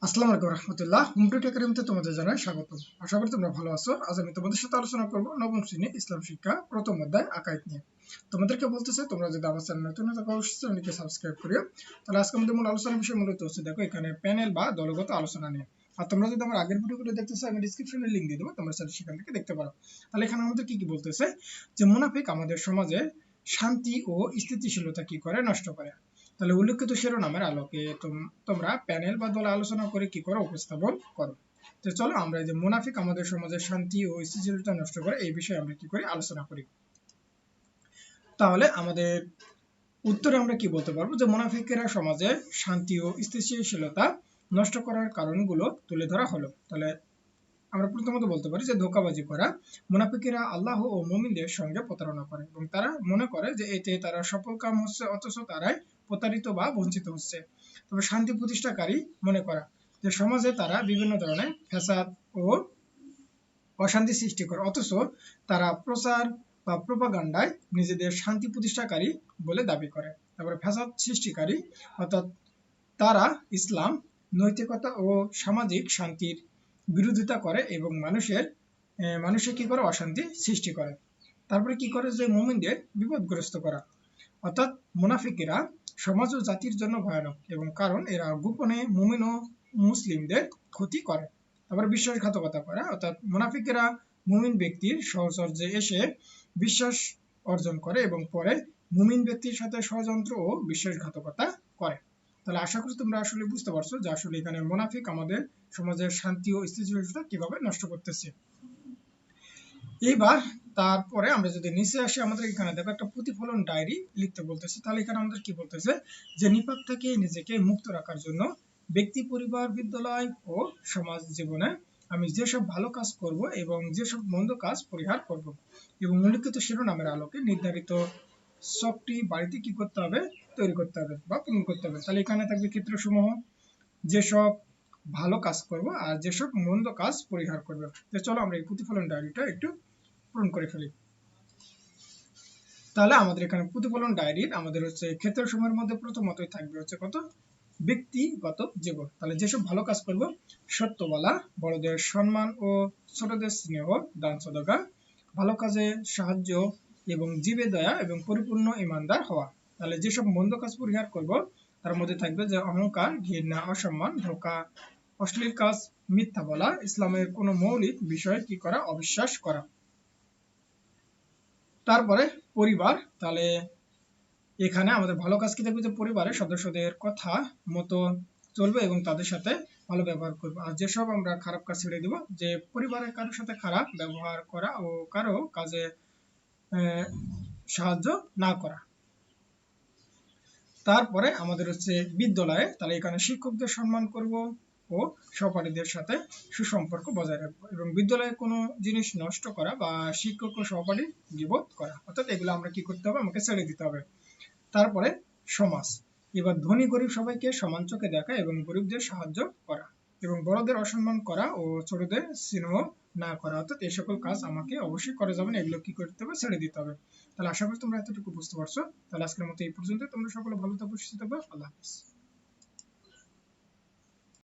আসসালামু আলাইকুম রহমতুল্লাহ। হুমটু একাডেমিতে তোমাদের জানাই স্বাগত। আশা করি তোমরা ভালো আছো। আজ আমি তোমাদের সাথে আলোচনা করব নবম শ্রেণী ইসলাম শিক্ষা প্রথম অধ্যায় আকাইদ নিয়ে। তোমাদেরকে বলতেছে তোমরা যদি আমার চ্যানেল নতুন হয়ে থাকো অবশ্যই চ্যানেলকে সাবস্ক্রাইব করিও। তাহলে আজকে আমাদের মূল আলোচনার বিষয় মূলত হচ্ছে দেখো এখানে প্যানেল বা দলগত আলোচনা নিয়ে। আর তোমরা যদি আমার আগের ভিডিওগুলো দেখতে চাও আমি ডেসক্রিপশনে লিংক দিয়ে দেবো, তোমরা সেখান থেকে দেখতে পারো। তাহলে এখানে আমাদের কি কি বলতেছে যে মুনাফিক আমাদের সমাজে শান্তি ও স্থিতিশীলতা কি করে নষ্ট করে। তাহলে উল্লেখিত শিরোনামের আলোকে তোমরা প্যানেল বা দলে আলোচনা করে কি করো উপস্থাপন করো। তো চলো আমরা এই যে মুনাফিক আমাদের সমাজের শান্তি ও স্থিতিশীলতা নষ্ট করে এই বিষয়ে আমরা কি করি আলোচনা করি। তাহলে আমাদের উত্তরে আমরা কি বলতে পারবো যে মুনাফিকেরা সমাজে শান্তি ও স্থিতিশীলতা নষ্ট করার কারণগুলো তুলে ধরা হলো। তাহলে আমরা প্রথমত বলতে পারি যে ধোঁকাবাজি করা। মুনাফিকেরা আল্লাহ ও মুমিনদের সঙ্গে প্রতারণা করে এবং তারা মনে করে যে এতে তারা সফল কাম হচ্ছে, অথচ তারাই প্রতারিত বা বঞ্চিত হচ্ছে। তবে শান্তি প্রতিষ্ঠাকারী মনে করা যে সমাজে তারা বিভিন্ন ধরনের ফ্যাসাদ ও অশান্তি সৃষ্টি করে, অথচ তারা প্রচার বা প্রোপাগান্ডায় নিজেদের শান্তি প্রতিষ্ঠাকারী বলে দাবি করে। তারপরে ফ্যাসাদ সৃষ্টিকারী অর্থাৎ তারা ইসলাম, নৈতিকতা ও সামাজিক শান্তির বিরোধিতা করে এবং মানুষের কি করে অশান্তি সৃষ্টি করে। তারপরে কি করে যে মুমিনদের বিপদগ্রস্ত করা, অর্থাৎ মুনাফিকেরা সমাজ ও জাতির জন্য ভয়ানক এবং কারণ এরা গোপনে মুমিন ও মুসলিমদের ক্ষতি করে। তারপরে বিশ্বাসঘাতকতা করা, অর্থাৎ মুনাফিকেরা মুমিন ব্যক্তির সহচর্যে এসে বিশ্বাস অর্জন করে এবং পরে মুমিন ব্যক্তির সাথে ষড়যন্ত্র ও বিশ্বাসঘাতকতা করে। তাহলে আশা করি তোমরা আসলে বুঝতে পারছো যে আসলে এখানে মুনাফিক আমাদের সমাজের শান্তি ও স্থিতিশীলতা কিভাবে নষ্ট করতেছে। এইবার তারপরে আমরা যদি নিচে আসি, আমাদের এখানে দেখো একটা প্রতিফলন ডায়েরি লিখতে বলতেছে। তাহলে এখানে আমাদের কি বলতেছে যে নিপাত থেকে নিজেকে মুক্ত রাখার জন্য ব্যক্তি, পরিবার, বিদ্যালয় ও সমাজ জীবনে আমি যেসব ভালো কাজ করব এবং যেসব মন্দ কাজ পরিহার করব এবং উল্লিখিত শিরোনামের আলোকে নির্ধারিত সবটি বাড়িতে কি করতে হবে, তৈরি করতে হবে বা পূরণ করতে হবে। তাহলে এখানে থাকবে ক্ষেত্রসমূহ, যেসব ভালো কাজ করব আর যেসব মন্দ কাজ পরিহার করবে। তো চলো আমরা এই প্রতিফলন ডায়েরিটা একটু পূরণ করে ফেলি। তাহলে আমাদের এখানে প্রতিফলন ডায়েরির আমাদের হচ্ছে ক্ষেত্রসমূহের মধ্যে প্রথমতই থাকবে হচ্ছে কত ব্যক্তিগত জীবন। তাহলে যেসব ভালো কাজ করব, সত্য বলা, বড়দের সম্মান ও ছোটদের স্নেহ, দান সদকা, ভালো কাজে সাহায্য এবং জীবে দয়া এবং পরিপূর্ণ ইমানদার হওয়া। তাহলে যেসব মন্দ কাজ পরিহার করব তার মধ্যে থাকবে যে অহংকার, ঘৃণা, অসম্মান, ধোঁকা, অশ্লীল কাজ, মিথ্যা বলা, ইসলামের কোনো মৌলিক বিষয় কি করা, অবিশ্বাস করা। তারপরে পরিবার, তাহলে এখানে আমাদের ভালো কাজ কি থাকবে যে পরিবারের সদস্যদের কথা মতো চলবে এবং তাদের সাথে ভালো ব্যবহার করবো। আর যেসব আমরা খারাপ কাজ ছেড়ে দিব, যে পরিবারের কারোর সাথে খারাপ ব্যবহার করা ও কারো কাজে সাহায্য না করা। তারপরে আমাদের হচ্ছে বিদ্যালয়ে, তাহলে এখানে শিক্ষকদের সম্মান করব ও সহপাঠীদের সাথে সুসম্পর্ক বজায় রাখবো এবং বিদ্যালয়ে কোনো জিনিস নষ্ট করা বা শিক্ষক ও সহপাঠী গীবত করা, অর্থাৎ এগুলো আমরা কি করতে হবে, আমাকে ছেড়ে দিতে হবে। তারপরে সমাজ, এবার ধনী গরিব সবাইকে সমান চোখে দেখা এবং গরিবদের সাহায্য করা এবং বড়দের অসম্মান করা ও ছোটদের স্নেহ না করা, অর্থাৎ এই সকল কাজ আমাকে অবশ্যই করা যাবে না, এগুলো কি করতে হবে, ছেড়ে দিতে হবে। তাহলে আশা করি তোমরা এতটুকু বুঝতে পারছো। তাহলে আজকের মতো এই পর্যন্ত। তোমরা সকলে ভালো থাকো, সুস্থ থাকো। আল্লাহ হাফিজ।